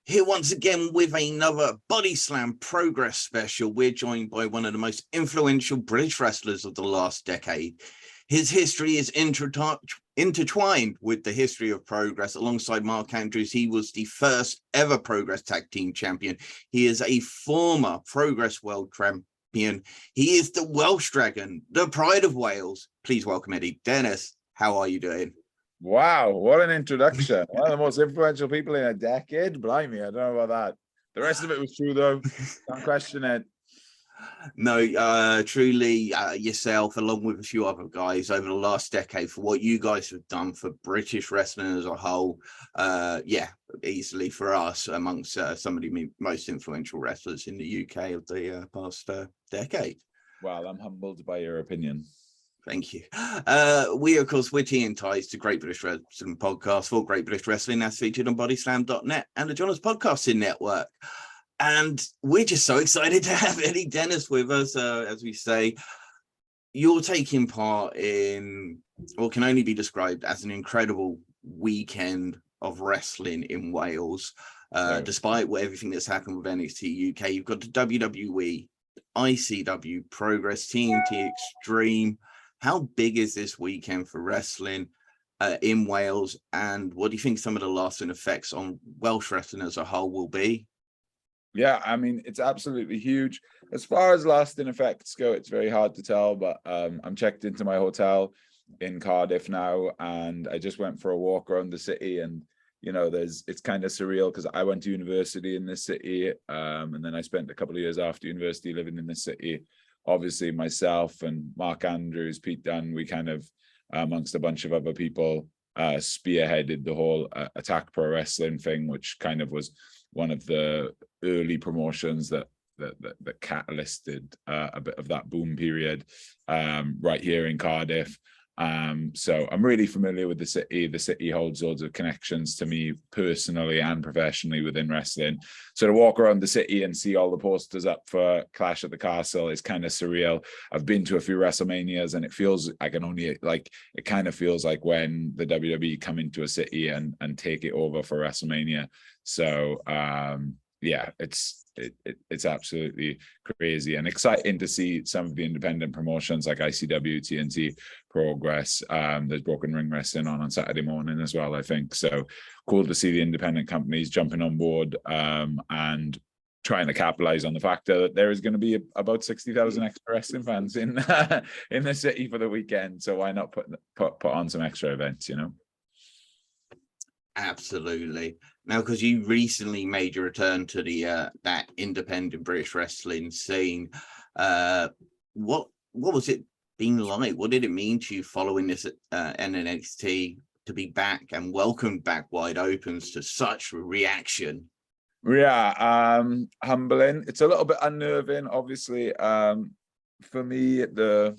Here once again with another Body Slam Progress special. We're joined by one of the most influential British wrestlers of the last decade. His history is intertwined with the history of Progress. Alongside Mark Andrews, he was the first ever Progress Tag Team Champion. He is a former Progress World Champion. He is the Welsh Dragon, the Pride of Wales. Please welcome Eddie Dennis. How are you doing? Wow, what an introduction. One of the most influential people in a decade. Blimey, I don't know about that. The rest of it was true, though. Don't question it. No, truly yourself, along with a few other guys over the last decade, for what you guys have done for British wrestling as a whole. Easily for us amongst some of the most influential wrestlers in the UK of the past decade. Well, I'm humbled by your opinion. Thank you. We're Tea and Ties to Great British Wrestling Podcast for Great British Wrestling, as featured on bodyslam.net and the John's Podcasting Network. And we're just so excited to have Eddie Dennis with us. As we say, you're taking part in what can only be described as an incredible weekend of wrestling in Wales. Despite everything that's happened with NXT UK, you've got the WWE, ICW, Progress, TNT Extreme. How big is this weekend for wrestling in Wales, and what do you think some of the lasting effects on Welsh wrestling as a whole will be? Yeah, I mean, it's absolutely huge. As far as lasting effects go, it's very hard to tell, but I'm checked into my hotel in Cardiff now, and I just went for a walk around the city, and you know, it's kind of surreal because I went to university in this city, and then I spent a couple of years after university living in this city. Obviously, myself and Mark Andrews, Pete Dunne, we kind of, amongst a bunch of other people, spearheaded the whole Attack Pro Wrestling thing, which kind of was one of the early promotions that catalysted a bit of that boom period right here in Cardiff. So I'm really familiar with the city. The city holds loads of connections to me personally and professionally within wrestling. So to walk around the city and see all the posters up for Clash at the Castle is kind of surreal. I've been to a few WrestleManias, and it feels it kind of feels like when the WWE come into a city and take it over for WrestleMania. So it's absolutely crazy and exciting to see some of the independent promotions like ICW, TNT, Progress. There's Broken Ring Wrestling on Saturday morning as well, I think. So cool to see the independent companies jumping on board and trying to capitalize on the fact that there is going to be about 60,000 extra wrestling fans in the city for the weekend. So why not put on some extra events, you know? Absolutely. Now, because you recently made your return to the that independent British wrestling scene, what was it been like? What did it mean to you following this NXT to be back and welcomed back wide open to such reaction? Yeah, humbling. It's a little bit unnerving, obviously. For me, the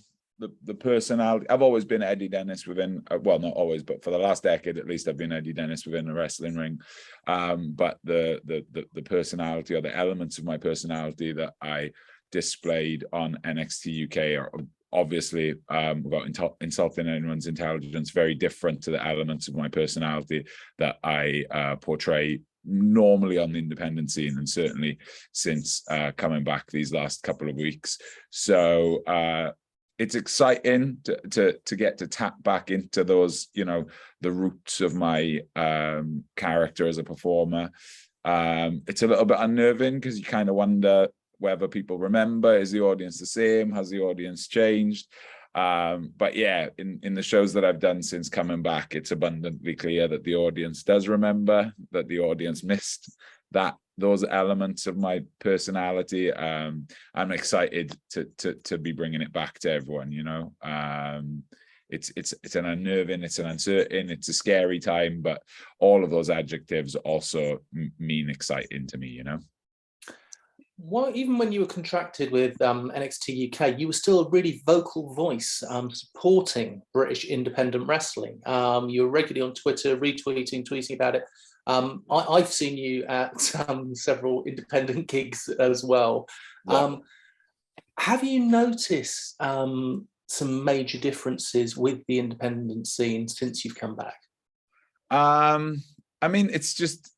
personality, I've always been Eddie Dennis within, well, not always, but for the last decade at least, I've been Eddie Dennis within the wrestling ring. But the personality, or the elements of my personality that I displayed on NXT UK are obviously, without insulting anyone's intelligence, very different to the elements of my personality that I portray normally on the independent scene, and certainly since coming back these last couple of weeks. So it's exciting to get to tap back into those, you know, the roots of my character as a performer. It's a little bit unnerving because you kind of wonder whether people remember. Is the audience the same? Has the audience changed? But yeah, in the shows that I've done since coming back, it's abundantly clear that the audience does remember, that the audience missed those elements of my personality. I'm excited to be bringing it back to everyone, you know. It's an unnerving, it's an uncertain, it's a scary time, but all of those adjectives also mean exciting to me, you know. Well, even when you were contracted with NXT UK, you were still a really vocal voice supporting British independent wrestling. You were regularly on Twitter, tweeting about it. I've seen you at several independent gigs as well. Yeah. Have you noticed some major differences with the independent scene since you've come back? I mean, it's just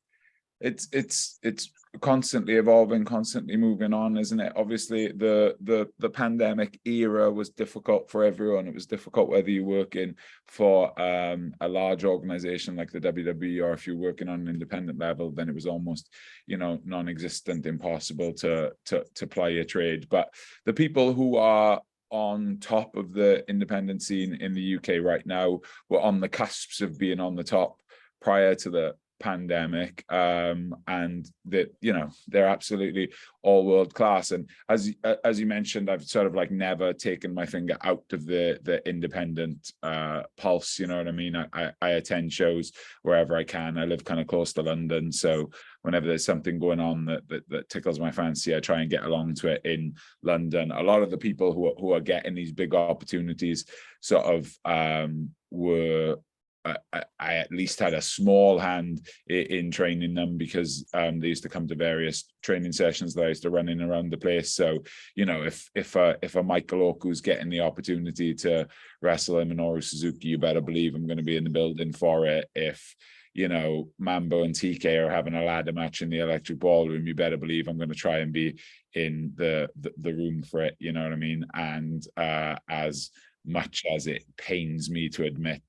it's constantly evolving, constantly moving on, isn't it? Obviously, the pandemic era was difficult for everyone. It was difficult whether you're working for a large organization like the WWE, or if you're working on an independent level, then it was almost, you know, non-existent, impossible to ply your trade. But the people who are on top of the independent scene in the UK right now were on the cusps of being on the top prior to the pandemic, and that, you know, they're absolutely all world class. And as you mentioned, I've sort of like never taken my finger out of the independent pulse, you know what I mean? I attend shows wherever I can. I live kind of close to London, so whenever there's something going on that tickles my fancy, I try and get along to it in London. A lot of the people who are getting these big opportunities sort of were I at least had a small hand in training them, because they used to come to various training sessions that I used to run in around the place. So, you know, if a Michael Oku's getting the opportunity to wrestle a Minoru Suzuki, you better believe I'm going to be in the building for it. If, you know, Mambo and TK are having a ladder match in the Electric Ballroom, you better believe I'm going to try and be in the room for it, you know what I mean? And as much as it pains me to admit,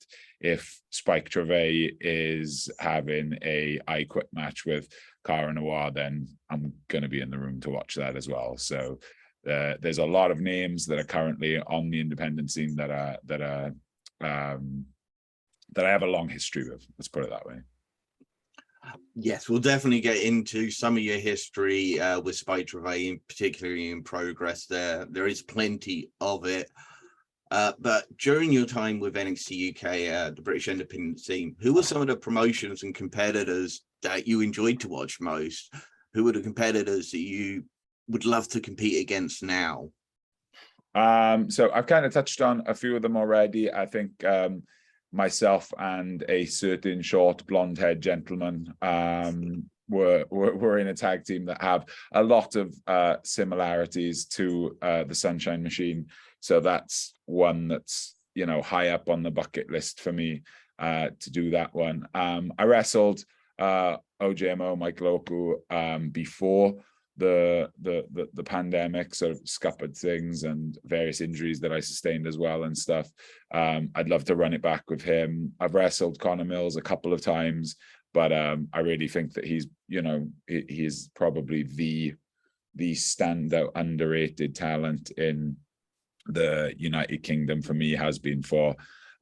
if Spike Trivet is having a I Quit match with Cara Noir, then I'm going to be in the room to watch that as well. So there's a lot of names that are currently on the independent scene that I have a long history with. Let's put it that way. Yes, we'll definitely get into some of your history with Spike Trivet, particularly in Progress. There is plenty of it. But during your time with NXT UK, the British independent scene, who were some of the promotions and competitors that you enjoyed to watch most? Who were the competitors that you would love to compete against now? So I've kind of touched on a few of them already. I think myself and a certain short blonde-haired gentleman were in a tag team that have a lot of similarities to the Sunshine Machine. So that's one that's, you know, high up on the bucket list for me to do that one. I wrestled OJMO, Michael Oku, before the pandemic sort of scuppered things and various injuries that I sustained as well and stuff. I'd love to run it back with him. I've wrestled Connor Mills a couple of times, but I really think that he's, you know, he's probably the standout underrated talent in the United Kingdom for me, has been for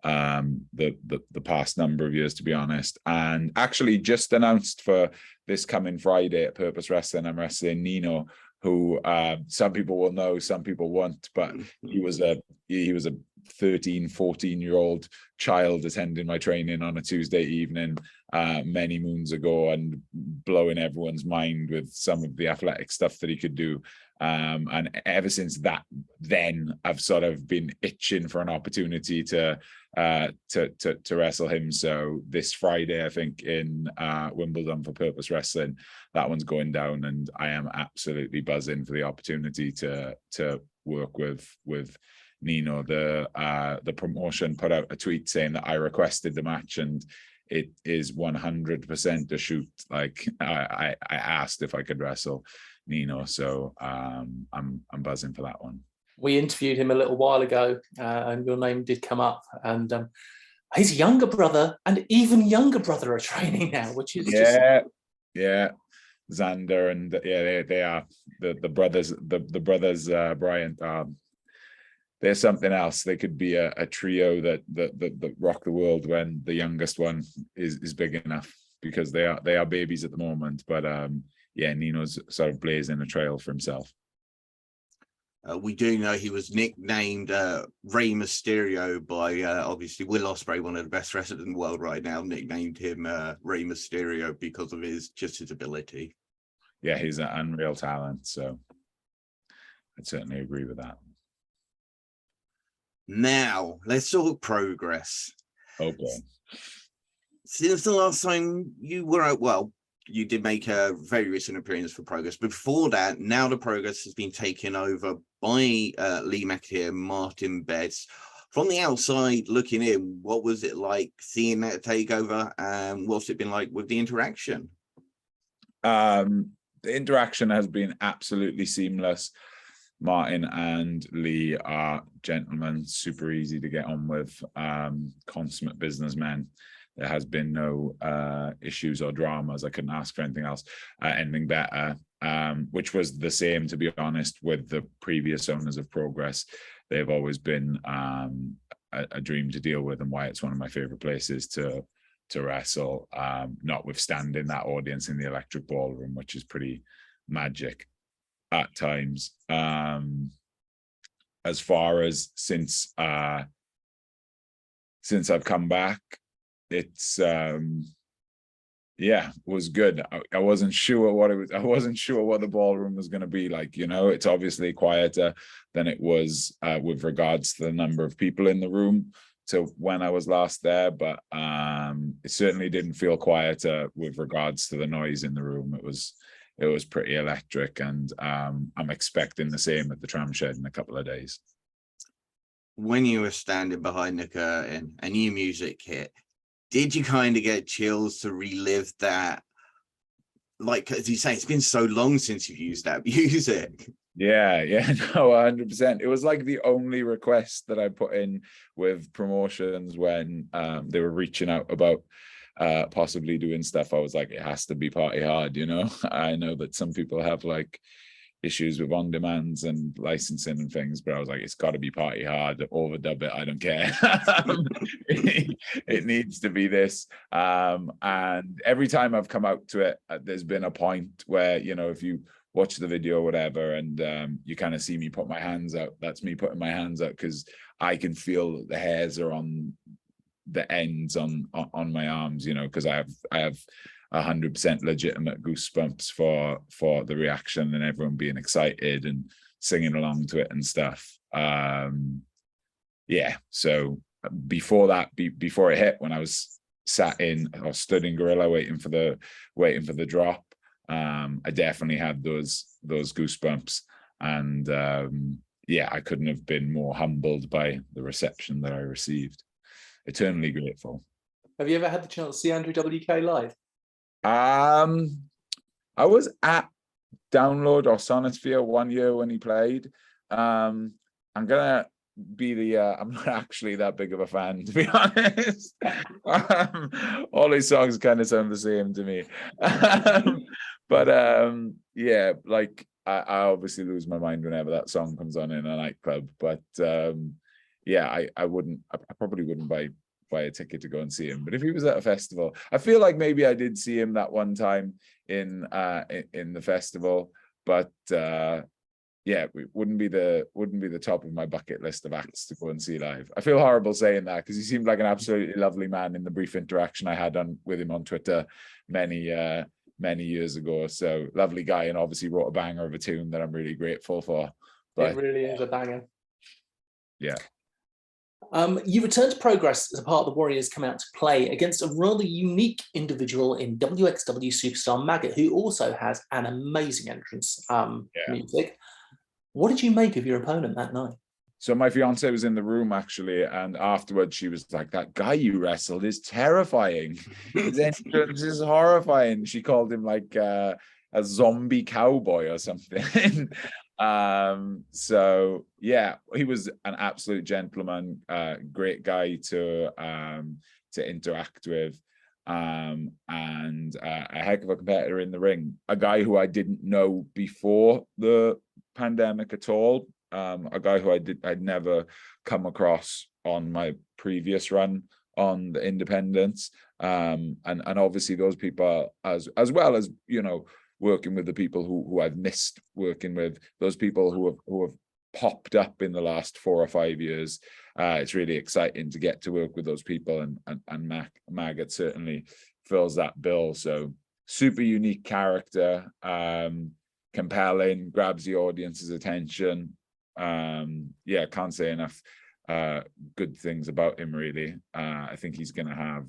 the past number of years, to be honest. And actually just announced for this coming Friday at Purpose Wrestling, I'm wrestling Nino, who some people will know, some people won't, but he was a 13-14-year-old child attending my training on a Tuesday evening many moons ago, and blowing everyone's mind with some of the athletic stuff that he could do. And ever since that, then I've sort of been itching for an opportunity to wrestle him. So this Friday, I think in Wimbledon for Purpose Wrestling, that one's going down, and I am absolutely buzzing for the opportunity to work with Nino. The promotion put out a tweet saying that I requested the match, and it is 100% a shoot. Like I asked if I could wrestle Nino, so I'm buzzing for that one. We interviewed him a little while ago, and your name did come up. And his younger brother and even younger brother are training now, which is yeah. Xander and they are the brothers. The brothers Bryant. They're something else. They could be a trio that rock the world when the youngest one is big enough, because they are babies at the moment. But Nino's sort of blazing a trail for himself. We do know he was nicknamed Rey Mysterio by obviously Will Ospreay, one of the best wrestlers in the world right now, nicknamed him Rey Mysterio because of his ability. Yeah, he's an unreal talent. So I'd certainly agree with that. Now let's talk Progress. Okay. Since the last time you were out, well, you did make a very recent appearance for Progress. Before that, now the Progress has been taken over by Lee McAteer, Martin Betts. From the outside looking in, what was it like seeing that takeover, and what's it been like with the interaction? The interaction has been absolutely seamless. Martin and Lee are gentlemen, super easy to get on with, consummate businessmen. There has been no issues or dramas. I couldn't ask for anything else, anything better, which was the same, to be honest, with the previous owners of Progress. They've always been a dream to deal with, and why it's one of my favorite places to wrestle, notwithstanding that audience in the Electric Ballroom, which is pretty magic at times. As far as since I've come back, it's yeah, it was good. I wasn't sure what it was. I wasn't sure what the ballroom was going to be like. You know, it's obviously quieter than it was with regards to the number of people in the room to when I was last there, but it certainly didn't feel quieter with regards to the noise in the room. It was pretty electric, and I'm expecting the same at the Tram Shed in a couple of days. When you were standing behind the curtain and new music hit, did you kind of get chills to relive that? Like, as you say, it's been so long since you've used that music. Yeah, no, 100%. It was like the only request that I put in with promotions when they were reaching out about possibly doing stuff. I was like, it has to be Party Hard, you know? I know that some people have like issues with on-demands and licensing and things, but I was like, it's got to be Party Hard. Overdub it, I don't care. It needs to be this. And every time I've come out to it, there's been a point where, you know, if you watch the video or whatever, and you kind of see me put my hands out, that's me putting my hands out, because I can feel the hairs are on the ends on my arms, you know, because I have 100% legitimate goosebumps for the reaction and everyone being excited and singing along to it and stuff. Yeah, so before that, before it hit, when I was sat in or stood in Gorilla waiting for the drop, I definitely had those goosebumps, and yeah, I couldn't have been more humbled by the reception that I received. Eternally grateful. Have you ever had the chance to see Andrew WK live? I was at Download or Sonosphere one year when he played. I'm gonna be I'm not actually that big of a fan, to be honest. All his songs kind of sound the same to me. But yeah, like I obviously lose my mind whenever that song comes on in a nightclub. But yeah, I probably wouldn't buy a ticket to go and see him. But if he was at a festival, I feel like maybe I did see him that one time in the festival. But yeah, it wouldn't be the top of my bucket list of acts to go and see live. I feel horrible saying that, because he seemed like an absolutely lovely man in the brief interaction I had with him on Twitter many years ago. So lovely guy, and obviously wrote a banger of a tune that I'm really grateful for. But it really is a banger. Yeah. You returned to Progress as a part of the Warriors come out to play against a rather unique individual in WXW superstar Maggot, who also has an amazing entrance music. What did you make of your opponent that night? So my fiance was in the room actually, and afterwards she was like, "That guy you wrestled is terrifying. His entrance is horrifying." She called him like a zombie cowboy or something. So yeah, he was an absolute gentleman, great guy to interact with, and a heck of a competitor in the ring. A guy who I didn't know before the pandemic at all. A guy who I'd never come across on my previous run on the independents, and obviously those people, as well as, you know, working with the people who I've missed working with, those people who have popped up in the last 4 or 5 years. It's really exciting to get to work with those people, and Maggot certainly fills that bill. So super unique character, compelling, grabs the audience's attention. Yeah, can't say enough good things about him, really. I think he's going to have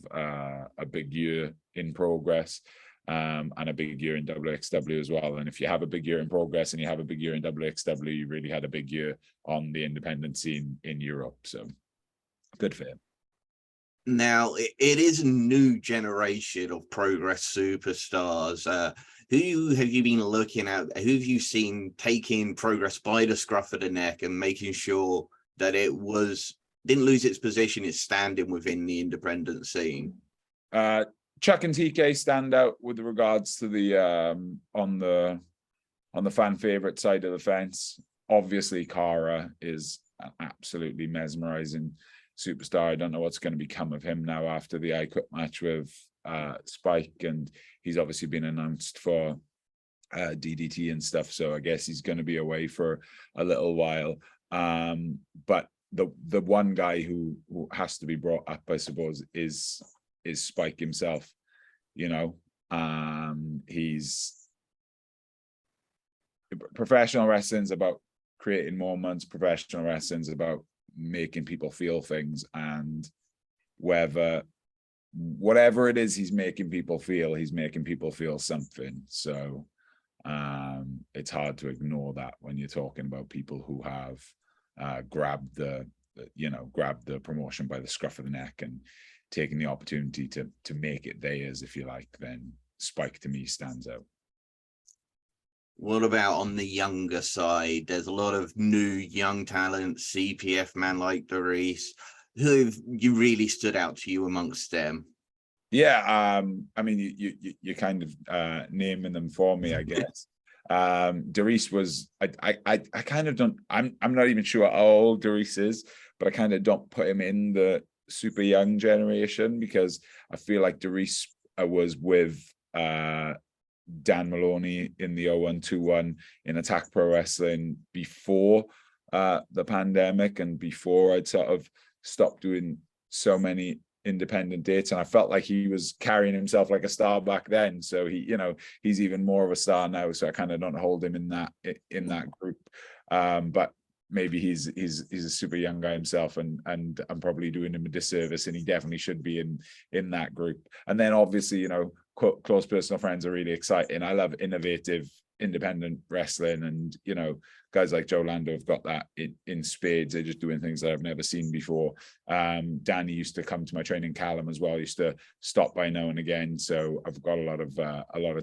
a big year in Progress, and a big year in WXW as well. And if you have a big year in Progress and you have a big year in WXW, you really had a big year on the independent scene in Europe. So good for him. Now, it is a new generation of Progress superstars. Who have you been looking at? Who have you seen taking progress by the scruff of the neck and making sure that it didn't lose its position, it's standing within the independent scene? Chuck and TK stand out with regards to the on the fan favorite side of the fence. Obviously, Cara is an absolutely mesmerizing superstar. I don't know what's going to become of him now after the I Quit match with Spike, and he's obviously been announced for DDT and stuff, so I guess he's going to be away for a little while. But the one guy who has to be brought up, I suppose, is Spike himself. He's professional wrestling's about creating moments. Professional wrestling's about making people feel things, and whatever it is he's making people feel something. So it's hard to ignore that when you're talking about people who have grabbed the promotion by the scruff of the neck and taking the opportunity to make it theirs, if you like. Then Spike to me stands out. What about on the younger side? There's a lot of new young talent, CPF man like Doris. Who have you really stood out to you amongst them? Yeah, I mean, you kind of naming them for me, I guess. Doris was, I kind of don't, I'm not even sure how old Doris is, but I kind of don't put him in the super young generation, because I feel like Doris was with Dan Maloney in the 0121 in Attack Pro Wrestling before the pandemic, and before I'd sort of stopped doing so many independent dates, and I felt like he was carrying himself like a star back then. So he's even more of a star now, so I kind of don't hold him in that group. But maybe he's a super young guy himself, and I'm probably doing him a disservice, and he definitely should be in that group. And then obviously, close personal friends are really exciting. I love innovative independent wrestling, and guys like Joe Lando have got that in spades. They're just doing things that I've never seen before. Danny used to come to my training. Callum as well used to stop by now and again, so I've got a lot of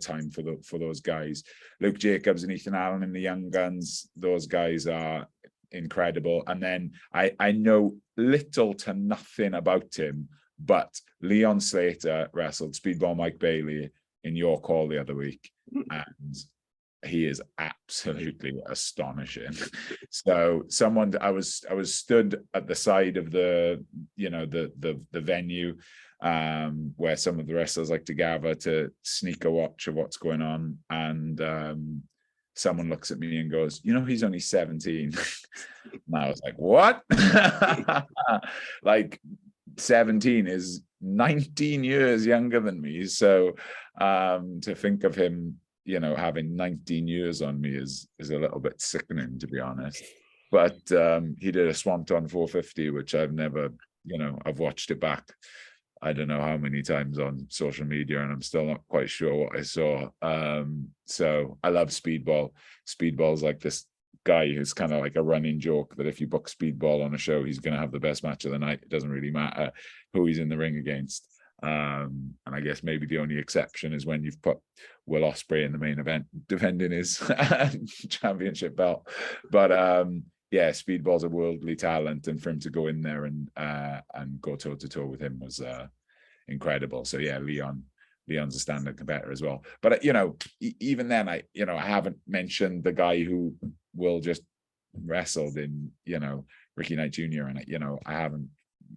time for those guys. Luke Jacobs and Ethan Allen and the Young Guns, those guys are incredible. And then I know little to nothing about him, but Leon Slater wrestled Speedball Mike Bailey in York Hall the other week, and he is absolutely astonishing. So I was stood at the side of the venue where some of the wrestlers like to gather to sneak a watch of what's going on, and someone looks at me and goes, he's only 17. And I was like, what? Like 17 is 19 years younger than me. So to think of him having 19 years on me is a little bit sickening, to be honest. But he did a Swanton 450, which I've never, I've watched it back I don't know how many times on social media, and I'm still not quite sure what I saw. So I love Speedball. Speedball's like this guy who's kind of like a running joke that if you book Speedball on a show, he's going to have the best match of the night. It doesn't really matter who he's in the ring against. And I guess maybe the only exception is when you've put Will Ospreay in the main event defending his championship belt. But yeah, Speedball's a worldly talent, and for him to go in there and go toe to toe with him was incredible. So yeah, Leon's a standard competitor as well. But even then, I haven't mentioned the guy who Will just wrestled in, Ricky Knight Jr. and I haven't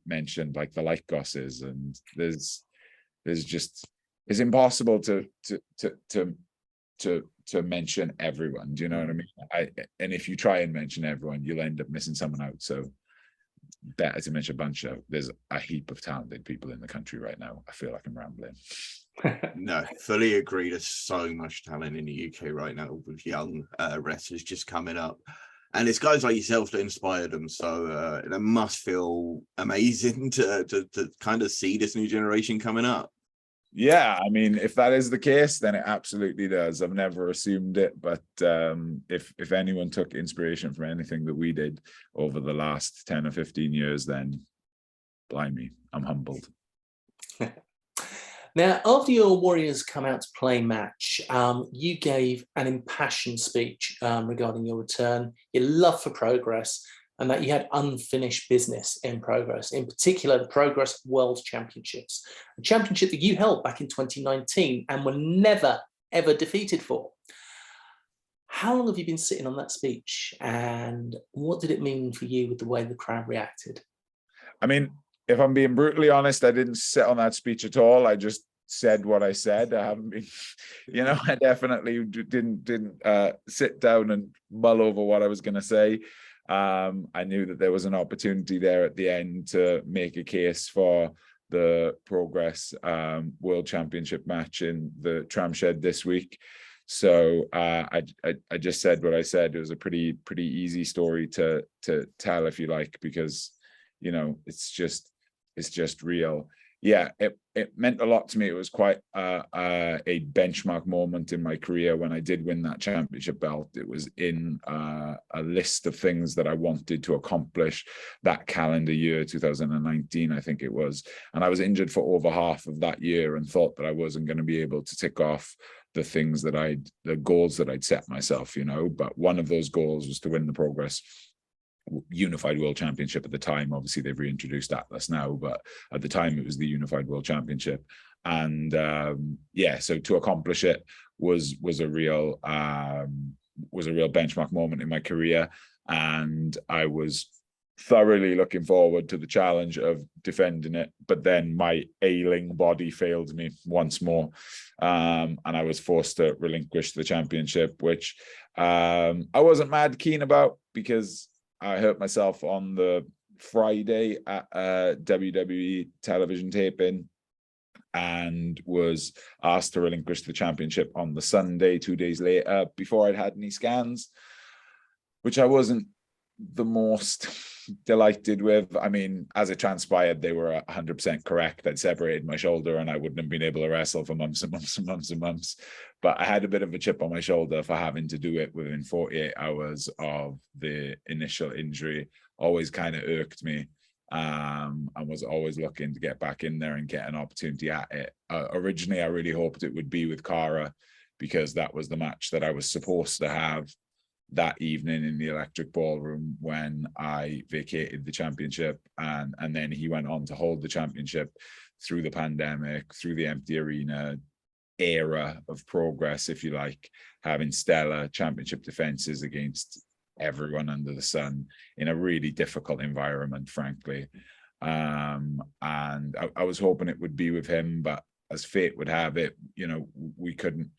mentioned like the Light Gosses, and there's just, it's impossible to mention everyone. Do you know what I mean? And if you try and mention everyone, you'll end up missing someone out. So better to mention a bunch of. There's a heap of talented people in the country right now. I feel like I'm rambling. No, fully agree. There's so much talent in the UK right now with young wrestlers just coming up, and it's guys like yourself that inspire them. So it must feel amazing to kind of see this new generation coming up. Yeah, I mean, if that is the case, then it absolutely does. I've never assumed it, but if anyone took inspiration from anything that we did over the last 10 or 15 years, then blimey, I'm humbled. Now, after your Warriors Come Out to Play match, you gave an impassioned speech regarding your return, your love for Progress, and that you had unfinished business in Progress, in particular the Progress World Championships, a championship that you held back in 2019 and were never, ever defeated for. How long have you been sitting on that speech, and what did it mean for you with the way the crowd reacted? I mean, if I'm being brutally honest, I didn't sit on that speech at all. I just said what I said. I haven't been, I definitely didn't sit down and mull over what I was going to say. I knew that there was an opportunity there at the end to make a case for the Progress World Championship match in the Tram Shed this week. So I just said what I said. It was a pretty easy story to tell, if you like, because it's just real. Yeah, it meant a lot to me. It was quite a benchmark moment in my career when I did win that championship belt. It was in a list of things that I wanted to accomplish that calendar year, 2019, I think it was. And I was injured for over half of that year and thought that I wasn't going to be able to tick off the goals that I'd set myself, but one of those goals was to win the Progress Unified World Championship at the time. Obviously they've reintroduced Atlas now, but at the time it was the Unified World Championship. And so to accomplish it was a real benchmark moment in my career, and I was thoroughly looking forward to the challenge of defending it, but then my ailing body failed me once more, and I was forced to relinquish the championship, which I wasn't mad keen about, because I hurt myself on the Friday at a WWE television taping and was asked to relinquish the championship on the Sunday, 2 days later, before I'd had any scans, which I wasn't the most delighted with. I mean, as it transpired, they were 100% correct. I'd separated my shoulder and I wouldn't have been able to wrestle for months and months and months and months. But I had a bit of a chip on my shoulder for having to do it within 48 hours of the initial injury. Always kind of irked me, and was always looking to get back in there and get an opportunity at it. Originally, I really hoped it would be with Cara, because that was the match that I was supposed to have that evening in the Electric Ballroom when I vacated the championship, and then he went on to hold the championship through the pandemic, through the empty arena era of Progress, if you like, having stellar championship defenses against everyone under the sun in a really difficult environment, frankly. And I was hoping it would be with him, but as fate would have it, we couldn't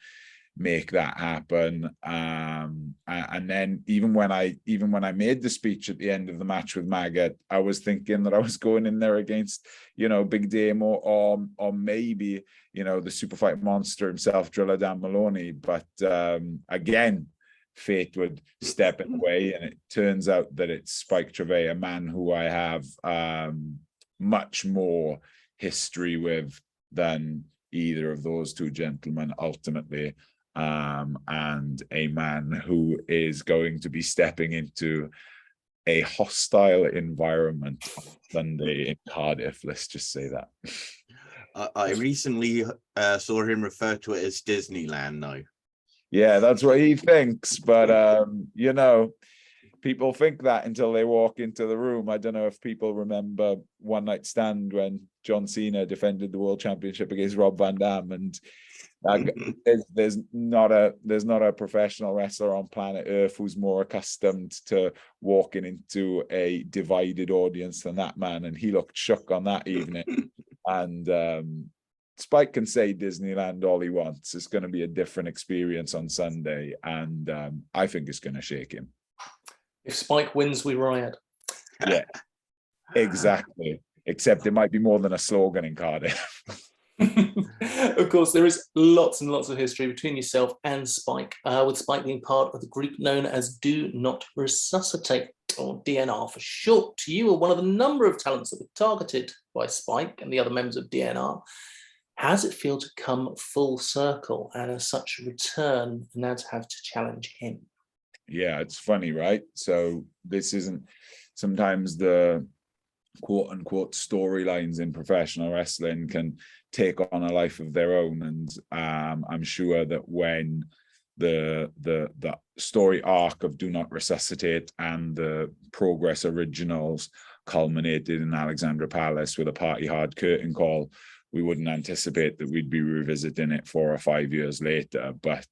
make that happen. And then even when I made the speech at the end of the match with Maggot, I was thinking that I was going in there against Big Damo or maybe the super fight monster himself, Driller Dan Maloney, but again, fate would step in the way, and it turns out that it's Spike Trivet, a man who I have much more history with than either of those two gentlemen ultimately, and a man who is going to be stepping into a hostile environment on Sunday in Cardiff. Let's just say that. I recently saw him refer to it as Disneyland now. Yeah, that's what he thinks, but people think that until they walk into the room. I don't know if people remember One Night Stand when John Cena defended the World Championship against Rob Van Dam, and there's not a professional wrestler on planet Earth who's more accustomed to walking into a divided audience than that man, and he looked shook on that evening. And Spike can say Disneyland all he wants. It's going to be a different experience on Sunday, and I think it's going to shake him. If Spike wins, we riot. Yeah, exactly. Except it might be more than a slogan in Cardiff. Of course, there is lots and lots of history between yourself and Spike, with Spike being part of the group known as Do Not Resuscitate, or DNR for short. You were one of a number of talents that were targeted by Spike and the other members of DNR. How does it feel to come full circle and as such return now to have to challenge him? Yeah, it's funny, right? So this isn't sometimes the quote unquote storylines in professional wrestling can take on a life of their own. And I'm sure that when the story arc of Do Not Resuscitate and the Progress Originals culminated in Alexandra Palace with a party hard curtain call, we wouldn't anticipate that we'd be revisiting it 4 or 5 years later. But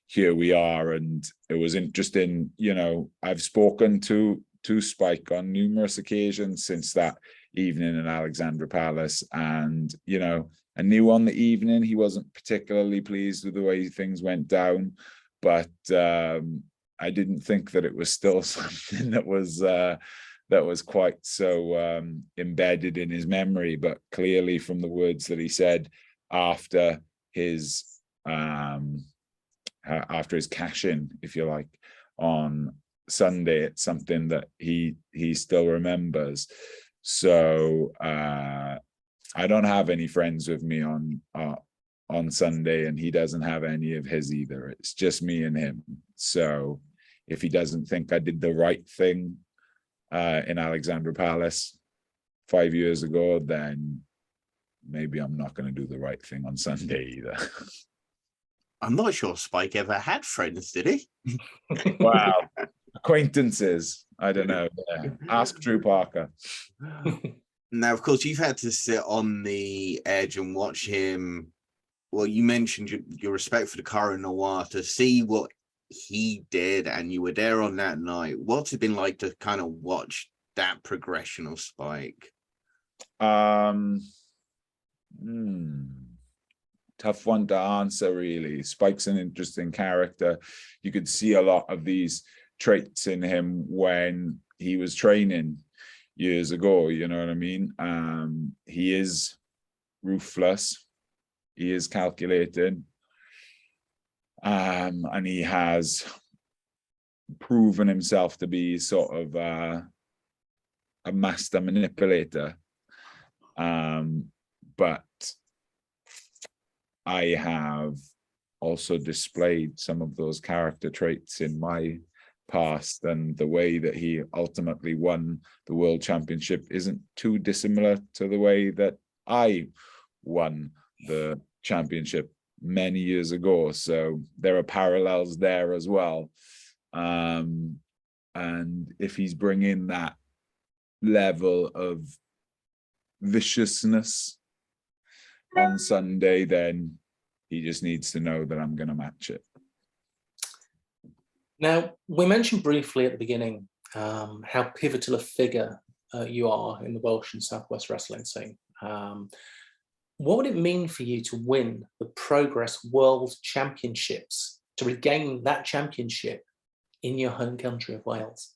here we are, and it was interesting. You know, I've spoken to Spike on numerous occasions since that evening in Alexandra Palace, and you know, I knew on the evening he wasn't particularly pleased with the way things went down, but I didn't think that it was still something that was quite so embedded in his memory. But clearly, from the words that he said after his cash-in, if you like, on Sunday, it's something that he still remembers. So I don't have any friends with me on Sunday, and he doesn't have any of his either. It's just me and him. So if he doesn't think I did the right thing in Alexandra Palace 5 years ago, then maybe I'm not going to do the right thing on Sunday either. I'm not sure Spike ever had friends, did he? Wow. Acquaintances. I don't know. Yeah. Ask Drew Parker. Now, of course, you've had to sit on the edge and watch him. Well, you mentioned your respect for the Cara Noir, to see what he did, and you were there on that night. What's it been like to kind of watch that progression of Spike? Tough one to answer, really. Spike's an interesting character. You could see a lot of these traits in him when he was training years ago, you know what I mean? He is ruthless, he is calculated, and he has proven himself to be sort of a master manipulator. But I have also displayed some of those character traits in my past, and the way that he ultimately won the World Championship isn't too dissimilar to the way that I won the championship many years ago. So there are parallels there as well. And if he's bringing that level of viciousness on Sunday, then he just needs to know that I'm going to match it. Now, we mentioned briefly at the beginning how pivotal a figure you are in the Welsh and Southwest wrestling scene. What would it mean for you to win the Progress World Championships, to regain that championship in your home country of Wales?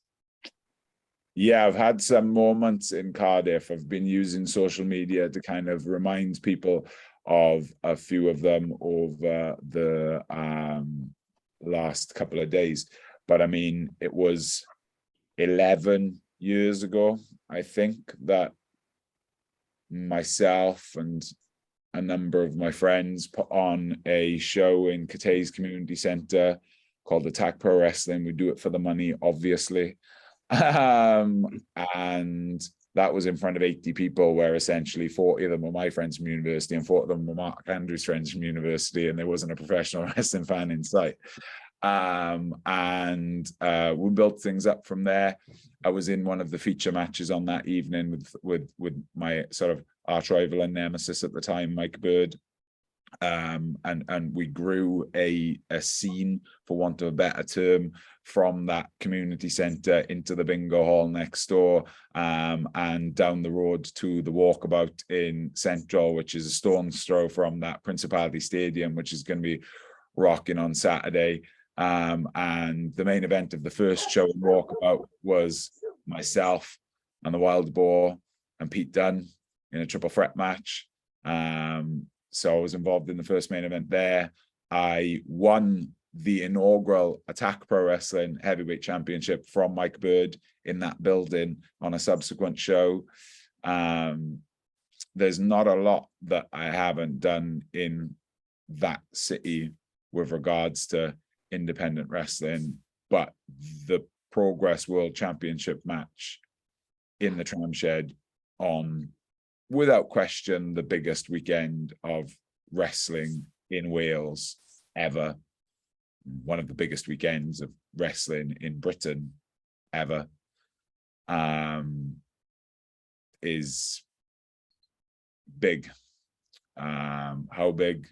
Yeah, I've had some moments in Cardiff. I've been using social media to kind of remind people of a few of them over the last couple of days. But I mean, it was 11 years ago, I think, that myself and a number of my friends put on a show in Catay's Community Centre called Attack Pro Wrestling. We do it for the money, obviously. And that was in front of 80 people, where essentially 40 of them were my friends from university and 40 of them were Mark Andrews' friends from university, and there wasn't a professional wrestling fan in sight. We built things up from there. I was in one of the feature matches on that evening with my sort of arch rival and nemesis at the time, Mike Bird. And we grew a scene, for want of a better term, from that community centre into the bingo hall next door, and down the road to the Walkabout in Central, which is a stone's throw from that Principality Stadium, which is going to be rocking on Saturday. And the main event of the first show in Walkabout was myself and the Wild Boar and Pete Dunne in a triple threat match. So I was involved in the first main event there. I won the inaugural Attack Pro Wrestling Heavyweight Championship from Mike Bird in that building on a subsequent show. There's not a lot that I haven't done in that city with regards to independent wrestling, but the Progress World Championship match in the tram shed on, without question, the biggest weekend of wrestling in Wales ever. One of the biggest weekends of wrestling in Britain ever. Is big. How big?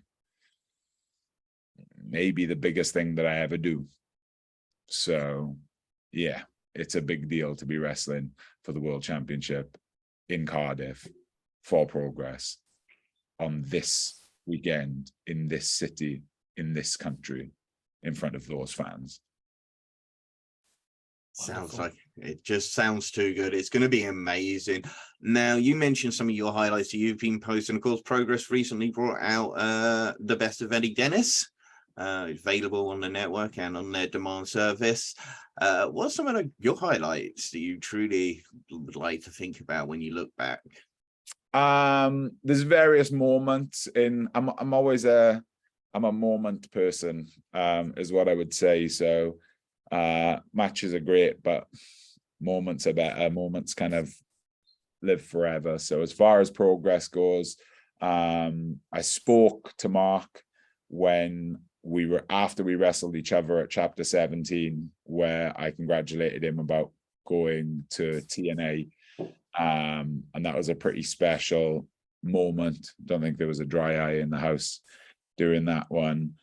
Maybe the biggest thing that I ever do. So yeah, it's a big deal to be wrestling for the World Championship in Cardiff for Progress on this weekend, in this city, in this country, in front of those fans. Sounds like it just sounds too good. It's going to be amazing. Now, you mentioned some of your highlights that you've been posting. Of course, Progress recently brought out the best of Eddie Dennis, available on the network and on their demand service. What's some of your highlights that you truly would like to think about when you look back? There's various moments in. I'm always a moment person, is what I would say. So matches are great, but moments are better. Moments kind of live forever. So as far as Progress goes, I spoke to Mark after we wrestled each other at Chapter 17, where I congratulated him about going to TNA. And that was a pretty special moment. Don't think there was a dry eye in the house during that one.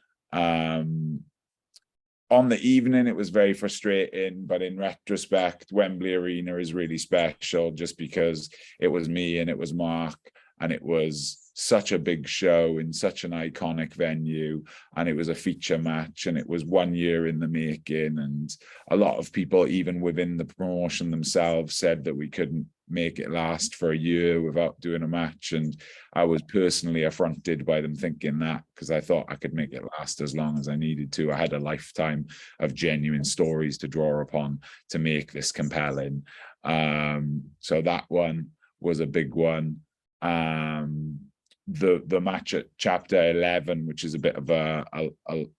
On the evening, it was very frustrating, but in retrospect, Wembley Arena is really special just because it was me and it was Mark, and it was such a big show in such an iconic venue, and it was a feature match, and it was 1 year in the making, and a lot of people, even within the promotion themselves, said that we couldn't make it last for a year without doing a match, and I was personally affronted by them thinking that, because I thought I could make it last as long as I needed to. I had a lifetime of genuine stories to draw upon to make this compelling. So that one was a big one. The match at Chapter 11, which is a bit of a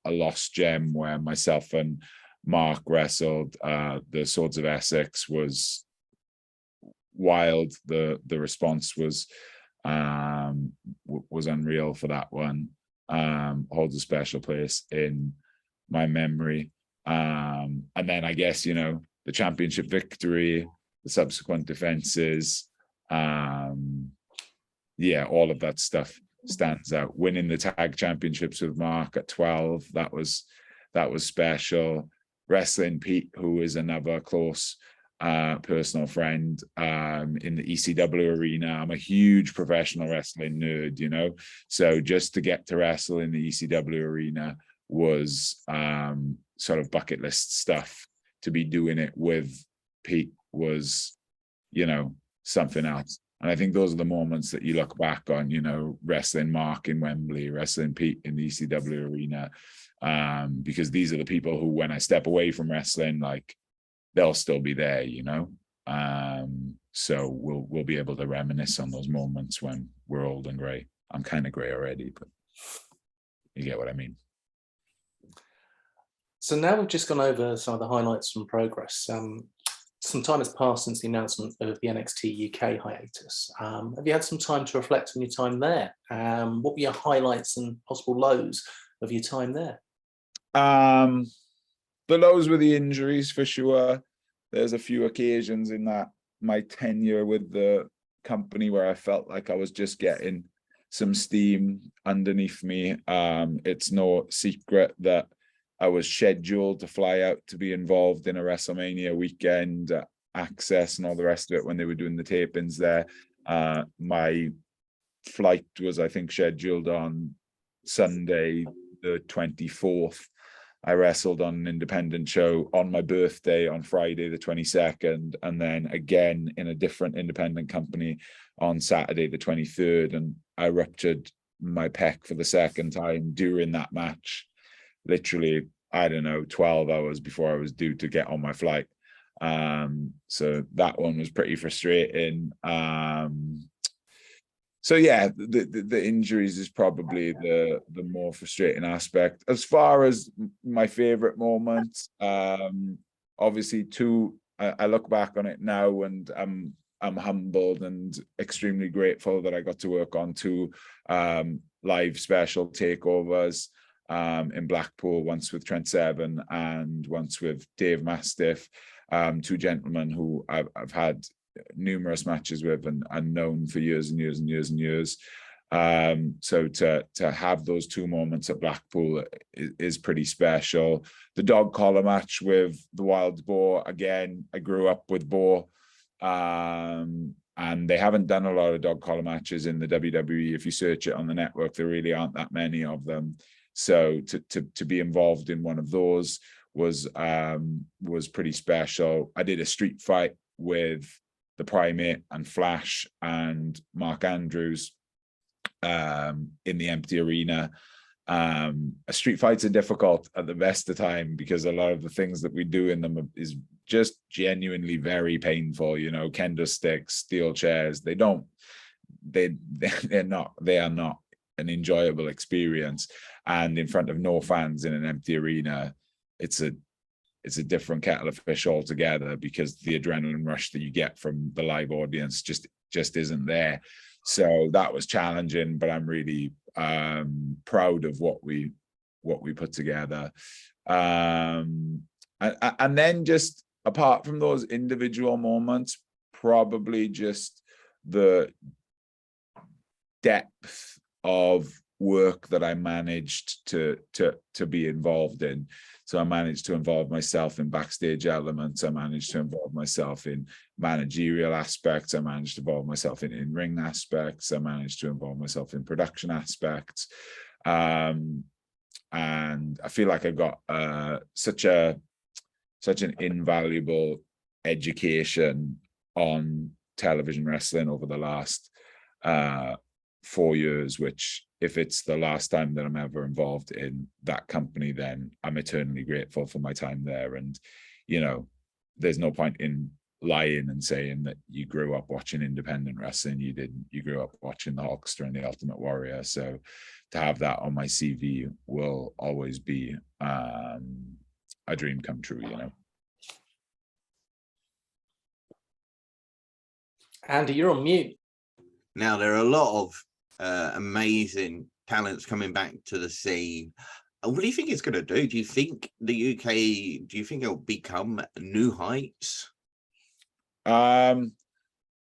lost gem, where myself and Mark wrestled, the Swords of Essex, was wild. The response was unreal for that one. Holds a special place in my memory. And then I guess, the championship victory, the subsequent defenses, all of that stuff stands out. Winning the tag championships with Mark at 12, that was special. Wrestling Pete, who is another close personal friend, in the ECW arena. I'm a huge professional wrestling nerd, so just to get to wrestle in the ECW arena was sort of bucket list stuff. To be doing it with Pete was, something else. And I think those are the moments that you look back on, wrestling Mark in Wembley, wrestling Pete in the ECW arena, because these are the people who, when I step away from wrestling, they'll still be there, so we'll be able to reminisce on those moments when we're old and grey. I'm kind of grey already, but you get what I mean. So now we've just gone over some of the highlights from Progress. Some time has passed since the announcement of the NXT UK hiatus. Have you had some time to reflect on your time there? What were your highlights and possible lows of your time there? The lows were the injuries, for sure. There's a few occasions in my tenure with the company where I felt like I was just getting some steam underneath me. It's no secret that I was scheduled to fly out to be involved in a WrestleMania weekend, Access and all the rest of it, when they were doing the tapings there. My flight was, I think, scheduled on Sunday, the 24th. I wrestled on an independent show on my birthday on Friday, the 22nd, and then again in a different independent company on Saturday, the 23rd. And I ruptured my pec for the second time during that match. Literally, 12 hours before I was due to get on my flight. So that one was pretty frustrating. So yeah, the injuries is probably the more frustrating aspect. As far as my favorite moments, obviously I look back on it now and I'm I'm humbled and extremely grateful that I got to work on 2 live special takeovers in Blackpool, once with Trent Seven and once with Dave Mastiff, 2 gentlemen who I've had numerous matches with and known for years and years and years and years. So to have those 2 moments at Blackpool is pretty special. The dog collar match with the Wild Boar, again, I grew up with Boar, and they haven't done a lot of dog collar matches in the WWE. If you search it on the network, there really aren't that many of them. So to be involved in one of those was pretty special. I did a street fight with the Primate and Flash and Mark Andrews in the empty arena. Street fights are difficult at the best of time because a lot of the things that we do in them is just genuinely very painful. You know, kendo sticks, steel chairs. They are not an enjoyable experience. And in front of no fans in an empty arena, it's a different kettle of fish altogether, because the adrenaline rush that you get from the live audience just isn't there. So that was challenging, but I'm really proud of what we put together. And then just apart from those individual moments, probably just the depth of work that I managed to be involved in. So I managed to involve myself in backstage elements. I managed to involve myself in managerial aspects. I managed to involve myself in in-ring aspects. I managed to involve myself in production aspects. And I feel like I got such an invaluable education on television wrestling over the last 4 years, which, if it's the last time that I'm ever involved in that company, then I'm eternally grateful for my time there. And, you know, there's no point in lying and saying that you grew up watching independent wrestling. You didn't. You grew up watching the Hulkster and the Ultimate Warrior. So to have that on my CV will always be a dream come true, you know. Andy, you're on mute. Now, there are a lot of amazing talents coming back to the scene. What do you think it's going to do? Do you think the UK, do you think it'll become new heights? I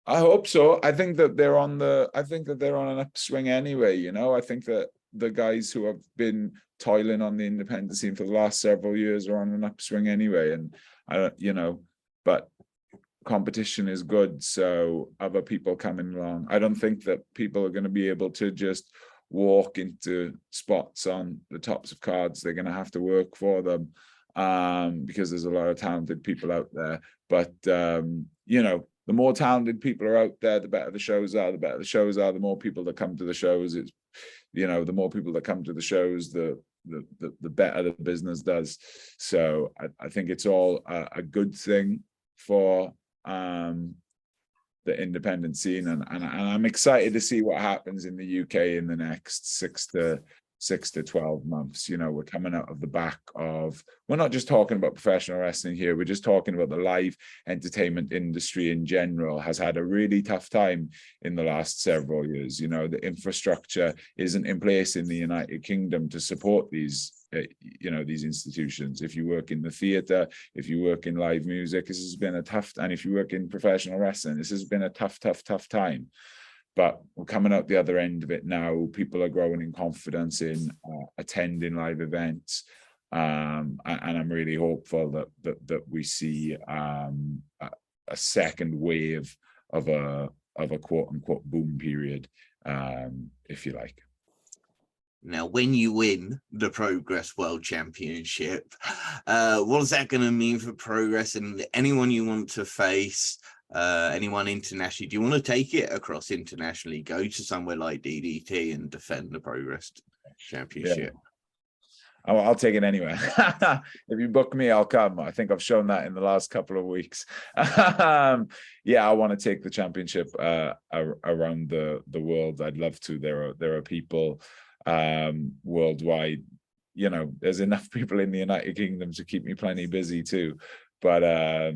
hope so. I think that they're on an upswing anyway, you know. I think that the guys who have been toiling on the independent scene for the last several years are on an upswing anyway. And but competition is good, so other people coming along. I don't think that people are going to be able to just walk into spots on the tops of cards. They're going to have to work for them, because there's a lot of talented people out there. But you know, the more talented people are out there, the better the shows are. The better the shows are, the more people that come to the shows. It's, you know, the more people that come to the shows, the better the business does. So I think it's all a good thing for the independent scene, and I'm excited to see what happens in the UK in the next 6 to 12 months. You know, we're coming out of the back of, we're not just talking about professional wrestling here, we're just talking about the live entertainment industry in general has had a really tough time in the last several years. You know, the infrastructure isn't in place in the United Kingdom to support these these institutions. If you work in the theater, if you work in live music, this has been a tough, and if you work in professional wrestling, this has been a tough time. But we're coming out the other end of it now. People are growing in confidence in attending live events, and I'm really hopeful that we see a second wave of a quote unquote boom period, if you like. Now, when you win the Progress World Championship, what is that going to mean for Progress and anyone you want to face? Anyone internationally? Do you want to take it across internationally? Go to somewhere like DDT and defend the Progress Championship? Yeah. I'll take it anywhere. If you book me, I'll come. I think I've shown that in the last couple of weeks. Yeah, I want to take the championship around the world. I'd love to. There are people worldwide. You know, there's enough people in the United Kingdom to keep me plenty busy too. But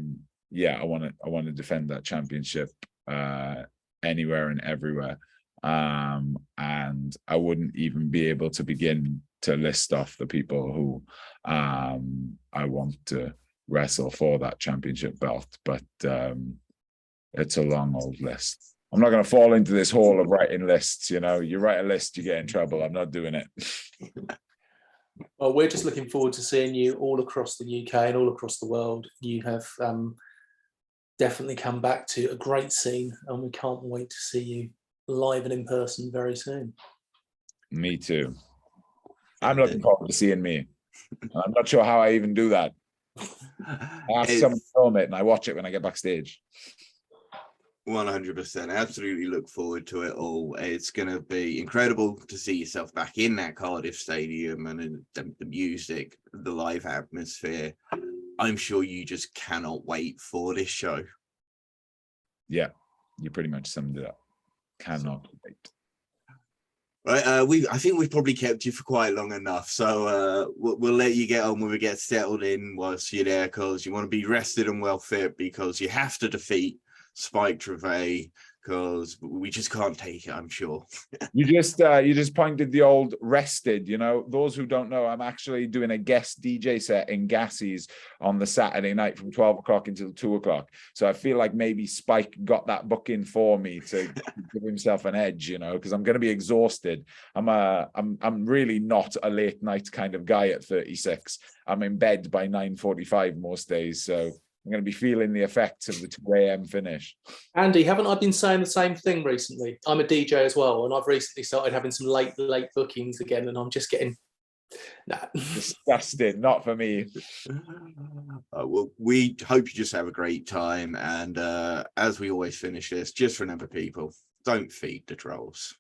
yeah, I want to defend that championship anywhere and everywhere. And I wouldn't even be able to begin to list off the people who I want to wrestle for that championship belt. But it's a long old list. I'm not going to fall into this hole of writing lists. You know, you write a list, you get in trouble. I'm not doing it. Well, we're just looking forward to seeing you all across the UK and all across the world. You have definitely come back to a great scene, and we can't wait to see you live and in person very soon. Me too. I'm looking forward to seeing me. I'm not sure how I even do that. I ask someone to film it and I watch it when I get backstage. 100%. Absolutely look forward to it all. It's going to be incredible to see yourself back in that Cardiff stadium and the music, the live atmosphere. I'm sure you just cannot wait for this show. Yeah, you pretty much summed it up. Cannot wait. Right, I think we've probably kept you for quite long enough, so we'll let you get on when we get settled in whilst you're there, because you want to be rested and well fit, because you have to defeat Spike Trivet, because we just can't take it, I'm sure. You just pointed the old rested, you know. Those who don't know, I'm actually doing a guest DJ set in Gassies on the Saturday night from 12 o'clock until 2 o'clock. So I feel like maybe Spike got that booking for me to give himself an edge, you know, because I'm going to be exhausted. I'm really not a late night kind of guy at 36. I'm in bed by 9:45 most days, so I'm going to be feeling the effects of the 2 a.m. finish. Andy, haven't I been saying the same thing recently? I'm a DJ as well, and I've recently started having some late bookings again, and I'm just getting... Nah. Disgusting, not for me. Well, we hope you just have a great time, and as we always finish this, just remember, people, don't feed the trolls.